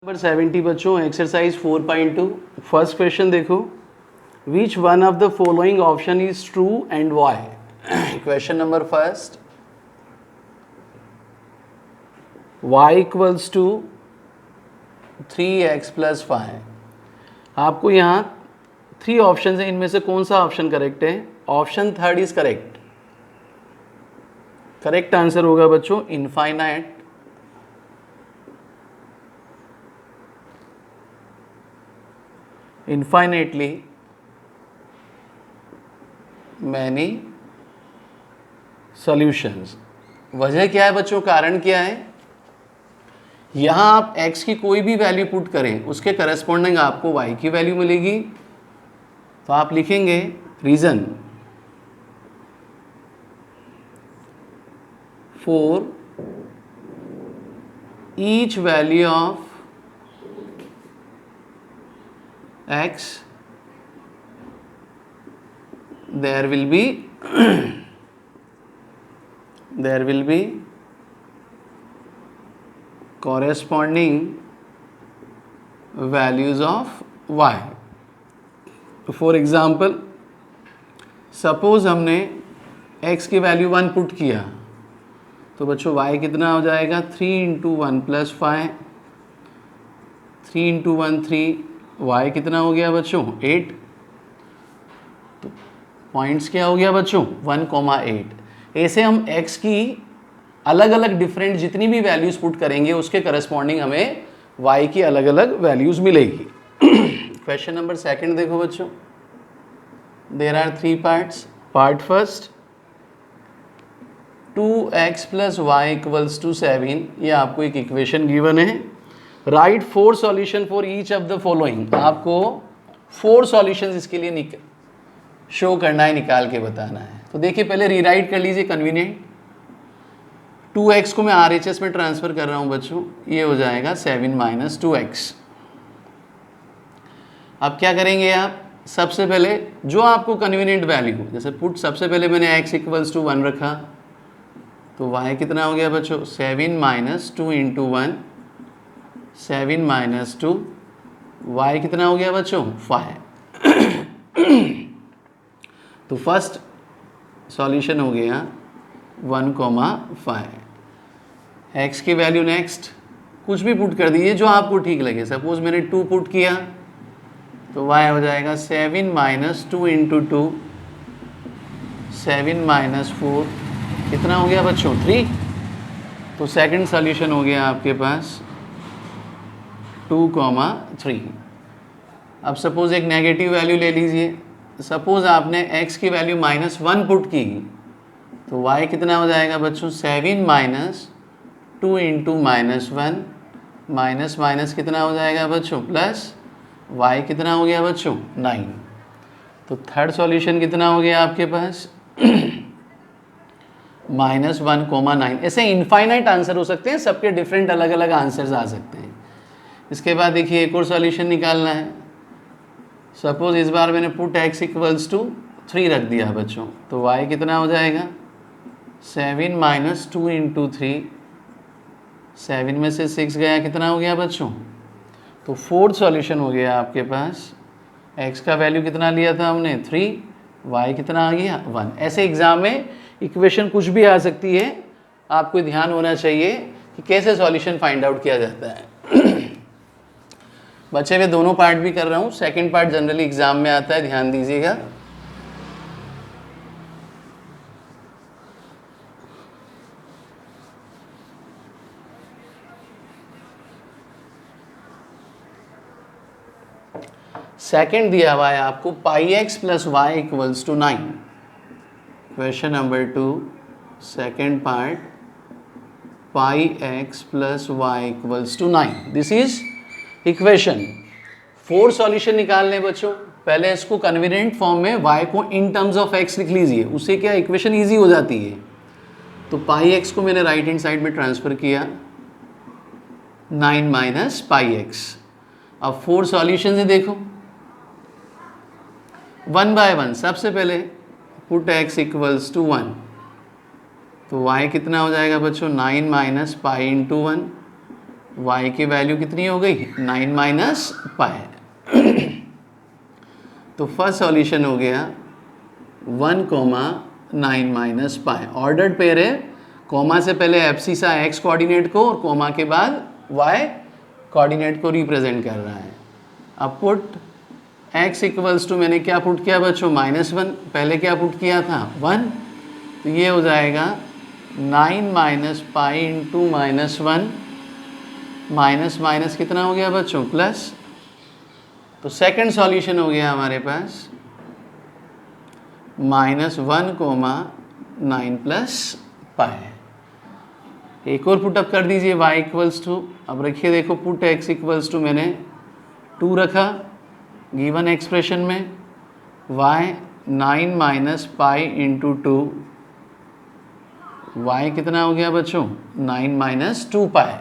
Number 70 बच्चों, exercise 4.2 first question देखो, which one of the following option is true and why. Question number first, y equals to 3x plus 5। आपको यहाँ 3 option है, इनमें से कौन सा ऑप्शन करेक्ट है? Option third is correct. Correct answer होगा बच्चों इनफाइनाइट, infinitely many solutions। वजह क्या है बच्चों, कारण क्या है? यहां आप x की कोई भी वैल्यू पुट करें उसके करस्पॉन्डिंग आपको y की वैल्यू मिलेगी। तो आप लिखेंगे reason for each value of x there will be corresponding values of y। तो फॉर एग्जाम्पल सपोज हमने x की वैल्यू 1 पुट किया, तो बच्चों y कितना हो जाएगा? 3 इंटू 1 प्लस 5, 3 इंटू 1 3, y कितना हो गया बच्चों? 8। तो पॉइंट्स क्या हो गया बच्चों? 1,8। ऐसे हम x की अलग अलग डिफरेंट जितनी भी वैल्यूज पुट करेंगे उसके करस्पॉन्डिंग हमें y की अलग अलग वैल्यूज मिलेगी। क्वेश्चन नंबर सेकंड देखो बच्चों, there are 3 parts. Part first, 2x plus y equals to 7। ये आपको एक इक्वेशन गिवन है। Right 4 solution for each of the following. आपको 4 सॉल्यूशंस इसके लिए शो करना है, निकाल के बताना है। तो देखिए पहले रीराइट कर लीजिए कन्वीनियंट। 2x को मैं RHS में ट्रांसफर कर रहा हूं बच्चों, ये हो जाएगा 7 माइनस 2x। अब क्या करेंगे आप? सबसे पहले जो आपको कन्वीनियंट वैल्यू, जैसे पुट सबसे पहले मैंने x इक्वल्स टू 1 रखा, तो y कितना हो गया बच्चों? 7 माइनस 2 इंटू 1, 7 माइनस 2, y कितना हो गया बच्चों? 5। तो फर्स्ट सॉल्यूशन हो गया 1,5। x की वैल्यू नेक्स्ट कुछ भी पुट कर दीजिए जो आपको ठीक लगे। सपोज मैंने 2 पुट किया, तो y हो जाएगा 7 माइनस 2 इंटू 2, 7 माइनस 4, कितना हो गया बच्चों? 3। तो सेकंड सॉल्यूशन हो गया आपके पास 2,3। अब सपोज एक नेगेटिव वैल्यू ले लीजिए। सपोज आपने x की वैल्यू -1 पुट की, तो y कितना हो जाएगा बच्चों? 7 माइनस 2 इंटू -1, माइनस माइनस कितना हो जाएगा बच्चों? प्लस, y कितना हो गया बच्चों? 9। तो थर्ड सॉल्यूशन कितना हो गया आपके पास? -1,9। ऐसे इनफाइनाइट आंसर हो सकते हैं, सबके डिफरेंट अलग अलग आंसर्स आ सकते हैं। इसके बाद देखिए एक और सॉल्यूशन निकालना है। सपोज इस बार मैंने पुट x इक्वल्स टू 3 रख दिया बच्चों, तो y कितना हो जाएगा? 7 माइनस 2 इंटू 3, 7 में से 6 गया, कितना हो गया बच्चों? तो फोर्थ सॉल्यूशन हो गया आपके पास। x का वैल्यू कितना लिया था हमने? 3, y कितना आ गया? 1। ऐसे एग्जाम में इक्वेशन कुछ भी आ सकती है, आपको ध्यान होना चाहिए कि कैसे सॉल्यूशन फाइंड आउट किया जाता है। बच्चे मैं दोनों पार्ट भी कर रहा हूँ, सेकंड पार्ट जनरली एग्जाम में आता है, ध्यान दीजिएगा। सेकंड दिया हुआ है आपको πx plus y equals to 9। Question number 2 second part, πx plus y equals to 9। This is equation. 4 solution निकालने बच्चों। पहले इसको कन्वीनियंट फॉर्म में y को इन टर्म्स ऑफ x लिख लीजिए, उससे क्या इक्वेशन इजी हो जाती है। तो πx को मैंने राइट हैंड साइड में ट्रांसफर किया, 9 माइनस πx। अब 4 सॉल्यूशन है, देखो 1 बाय 1। सबसे पहले पुट x इक्वल्स टू 1, तो y कितना हो जाएगा बच्चों? 9 माइनस पाई इंटू 1, y की वैल्यू कितनी हो गई 9 माइनस पाई। तो फर्स्ट सॉल्यूशन हो गया 1,9 माइनस पाई। ऑर्डर्ड पेयर है, कॉमा से पहले एब्सिसा x कोऑर्डिनेट को और कॉमा के बाद y कोऑर्डिनेट को रिप्रेजेंट कर रहा है। अब पुट x इक्वल्स टू, मैंने क्या पुट किया बच्चों -1, पहले क्या पुट किया था 1, तो ये हो जाएगा 9 minus pi into -1, minus minus कितना हो गया बच्चों प्लस। तो सेकंड सॉल्यूशन हो गया हमारे पास -1,9 प्लस पाई। एक और पुटअप कर दीजिए y इक्वल्स टू, अब रखिए देखो पुट x इक्वल्स टू मैंने 2 रखा गिवन एक्सप्रेशन में, y 9 minus pi into 2, y कितना हो गया बच्चों 9 माइनस 2 पाई।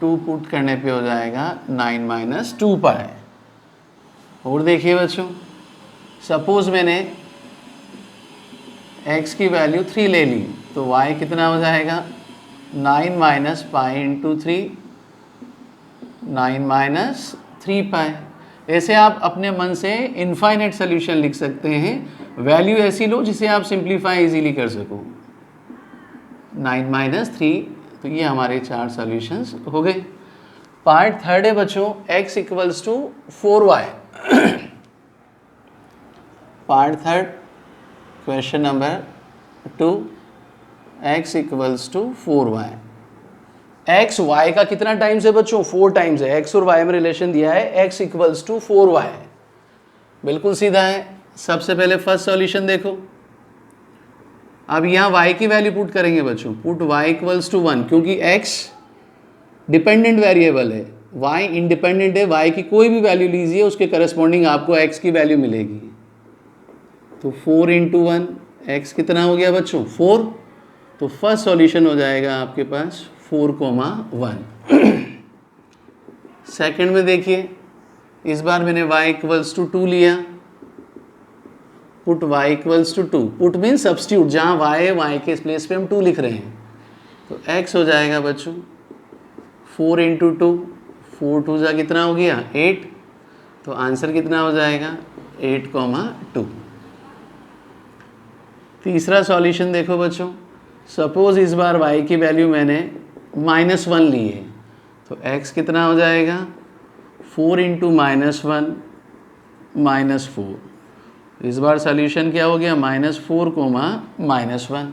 2 पुट करने पे हो जाएगा 9 माइनस 2 पाई। और देखिए बच्चों, सपोज मैंने x की वैल्यू 3 ले ली, तो y कितना हो जाएगा 9 माइनस पाई इंटू 3, 9 माइनस 3 पाई। ऐसे आप अपने मन से इनफाइनाइट सोल्यूशन लिख सकते हैं, वैल्यू ऐसी लो जिसे आप सिंप्लीफाई इजीली कर सको। 9 माइनस 3, तो ये हमारे 4 सॉल्यूशंस हो गए। पार्ट थर्ड है बच्चों x equals to 4y। Part third question number 2, x equals to 4y। x y का कितना टाइम्स है बच्चों 4 टाइम्स है, x और y में रिलेशन दिया है x इक्वल्स टू 4y, बिल्कुल सीधा है। सबसे पहले फर्स्ट सॉल्यूशन देखो, अब यहाँ y की वैल्यू पुट करेंगे बच्चों, पुट y इक्वल्स टू 1, क्योंकि x डिपेंडेंट वेरिएबल है, y इंडिपेंडेंट है, y की कोई भी वैल्यू लीजिए उसके करस्पॉन्डिंग आपको x की वैल्यू मिलेगी। तो 4 इंटू 1, x कितना हो गया बच्चों 4, तो फर्स्ट सॉल्यूशन हो जाएगा आपके पास 4,1। सेकंड में देखिए, इस बार मैंने y इक्वल्स टू 2 लिया, put y equals to 2, put mean substitute, जहाँ y है y के प्लेस पे हम 2 लिख रहे हैं, तो x हो जाएगा बच्चों 4 इंटू 2, 4 2 जा कितना हो गया 8, तो आंसर कितना हो जाएगा 8,2। तीसरा सॉल्यूशन देखो बच्चों, सपोज इस बार y की वैल्यू मैंने -1 ली है, तो x कितना हो जाएगा 4 इंटू -1 -4, इस बार सॉल्यूशन क्या हो गया -4, -1।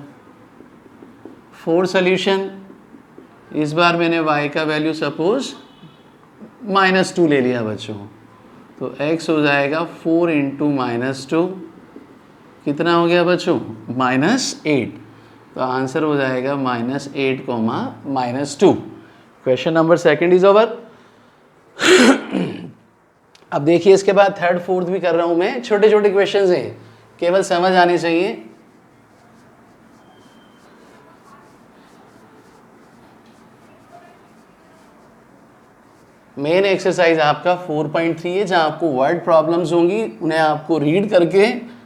फोर्थ सॉल्यूशन, इस बार मैंने y का वैल्यू सपोज -2 ले लिया बच्चों, तो x हो जाएगा 4 इंटू -2, कितना हो गया बच्चों -8, तो आंसर हो जाएगा -8, -2। Question number second is over. अब देखिए इसके बाद थर्ड फोर्थ भी कर रहा हूं मैं, छोटे छोटे क्वेश्चंस हैं, केवल समझ आने चाहिए। मेन एक्सरसाइज आपका 4.3 है, जहां आपको वर्ड प्रॉब्लम्स होंगी, उन्हें आपको रीड करके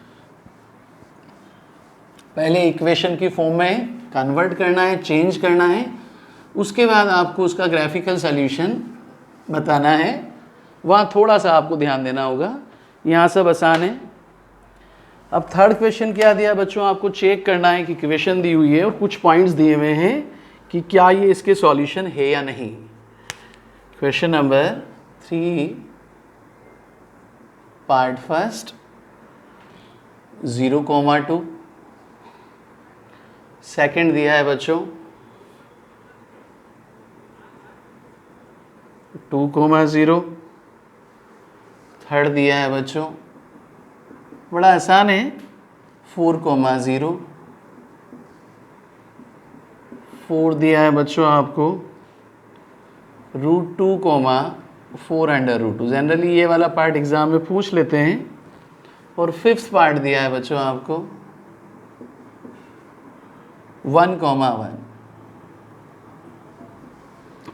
पहले इक्वेशन की फॉर्म में कन्वर्ट करना है, चेंज करना है, उसके बाद आपको उसका ग्राफिकल सॉल्यूशन बताना है। वहाँ थोड़ा सा आपको ध्यान देना होगा, यहाँ सब आसान है। अब थर्ड क्वेश्चन क्या दिया बच्चों, आपको चेक करना है कि क्वेश्चन दी हुई है और कुछ पॉइंट्स दिए हुए हैं कि क्या ये इसके सॉल्यूशन है या नहीं। Question number 3 part first 0,2, second दिया है बच्चों 2,0, थर्ड दिया है बच्चों, बड़ा आसान है 4,0, फोर्थ दिया है बच्चों आपको √2, 4√2। जनरली ये वाला पार्ट एग्जाम में पूछ लेते हैं। और फिफ्थ पार्ट दिया है बच्चों आपको 1,1।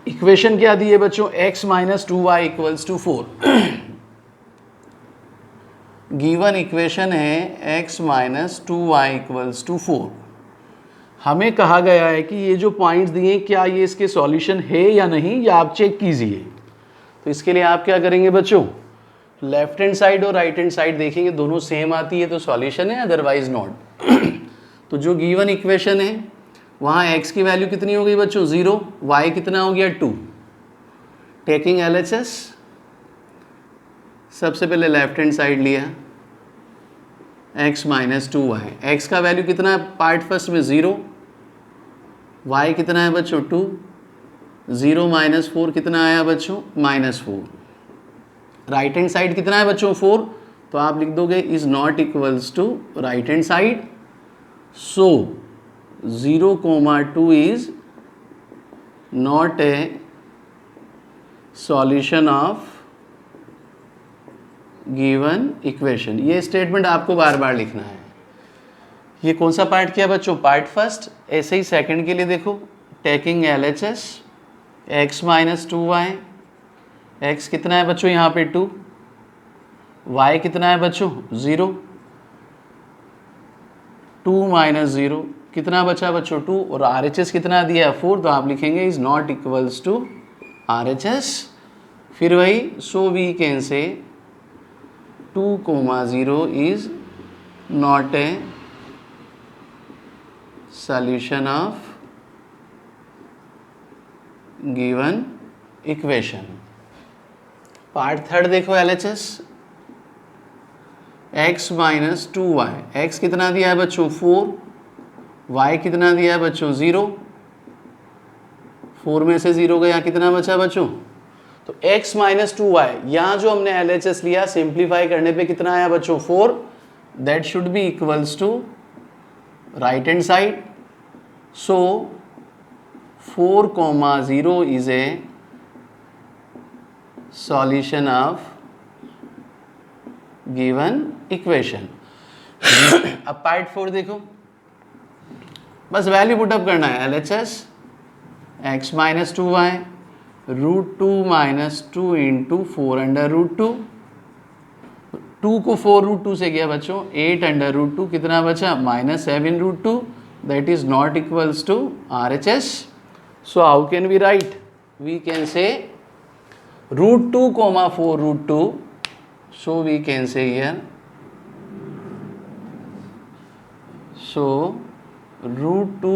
इक्वेशन क्या दी है बच्चों, x minus 2y equals to 4। Given equation है x minus 2y equals to 4। हमें कहा गया है कि ये जो पॉइंट्स दिए क्या ये इसके सॉल्यूशन है या नहीं, या आप चेक कीजिए। तो इसके लिए आप क्या करेंगे बच्चों, लेफ्ट हैंड साइड और राइट हैंड साइड देखेंगे, दोनों सेम आती है तो सॉल्यूशन है, अदरवाइज नॉट। तो जो गिवन इक्वेशन है वहाँ x की वैल्यू कितनी हो गई बच्चों 0, y कितना हो गया 2। टेकिंग LHS, सबसे पहले लेफ्ट हैंड साइड लिया x माइनस 2y, x का वैल्यू कितना है पार्ट फर्स्ट में 0, y कितना है बच्चों 2, 0 माइनस 4 कितना आया बच्चों -4। राइट हैंड साइड कितना है बच्चों 4, तो आप लिख दोगे is not equals to right hand side, so 0,2 is not a solution of given equation. ये स्टेटमेंट आपको बार बार लिखना है। ये कौन सा पार्ट किया बच्चों, पार्ट फर्स्ट। ऐसे ही सेकंड के लिए देखो, taking LHS, x minus 2y, x कितना है बच्चों यहाँ पे 2, y कितना है बच्चों 0, 2 माइनस 0 कितना बचा बच्चों 2, और RHS कितना दिया है 4, तो आप लिखेंगे is not equals to RHS। फिर वही, so we can say 2,0 is not a solution of given equation। Part third देखो LHS, x minus 2y, x कितना दिया है बच्चों 4, y कितना दिया है बच्चों 0, 4 में से 0 गया कितना बचा बच्चों, तो x माइनस 2y, यहाँ जो हमने LHS लिया सिंप्लीफाई करने पे कितना आया बच्चों 4, that should be equals to right hand side, so 4,0 is a solution of given equation। अब पार्ट 4 देखो, बस वैल्यू पुटअप करना है, LHS x minus 2y √2 minus 2 into 4 under √2, 2 को 4 √2 से गया बच्चों 8 अंडर √2, कितना बचा -7 √2, that is not equals to RHS। So how can we write? We can say √2, 4 √2, so we can say here, so √2,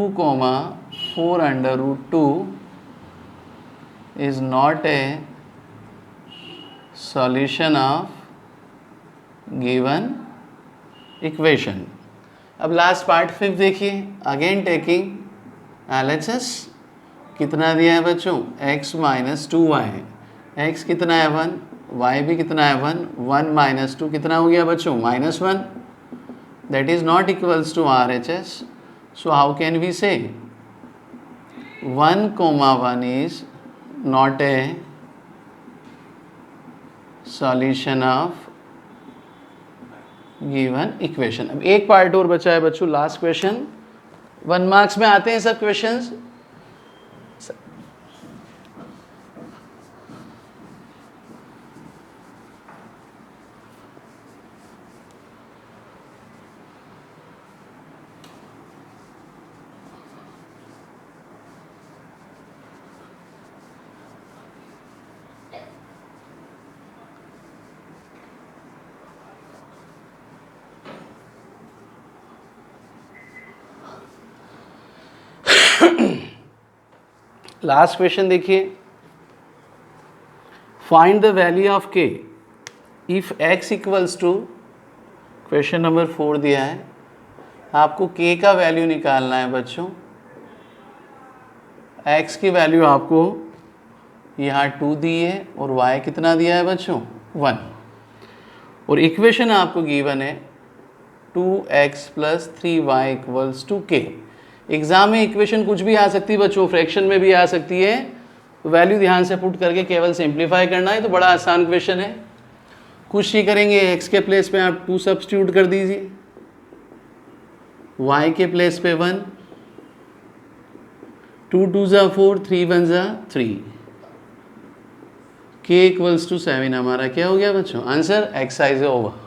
4 under √2 is not a solution of given equation। अब last part 5 देखिए, again taking LHS, कितना दिया है बच्चों x minus 2y, x कितना है 1, y भी कितना है 1, 1 माइनस 2 कितना हो गया बच्चों -1, that is not equals to RHS। So how can we say 1,1 is not a solution of given equation. अब एक पार्ट और बचा है बच्चों, लास्ट क्वेश्चन, 1 मार्क्स में आते हैं सब क्वेश्चंस। लास्ट क्वेश्चन देखिए, find the value of k if x equals to, question number 4 दिया है, आपको k का वैल्यू निकालना है बच्चों। x की वैल्यू आपको यहाँ 2 दी है और y कितना दिया है बच्चों 1, और इक्वेशन आपको गिवन है 2x + 3y = k। एग्जाम में इक्वेशन कुछ भी आ सकती है बच्चों, फ्रैक्शन में भी आ सकती है, तो वैल्यू ध्यान से पुट करके केवल सिंप्लीफाई करना है। तो बड़ा आसान क्वेश्चन है। कुछ ही करेंगे, x के प्लेस पे आप 2 सब्स्टिट्यूट कर दीजिए, y के प्लेस पे 1, 2 2 ज़ा 4, 3 1 ज़ा 3, k = 7 हमारा क्या हो गया बच्चों आंसर। Exercise over.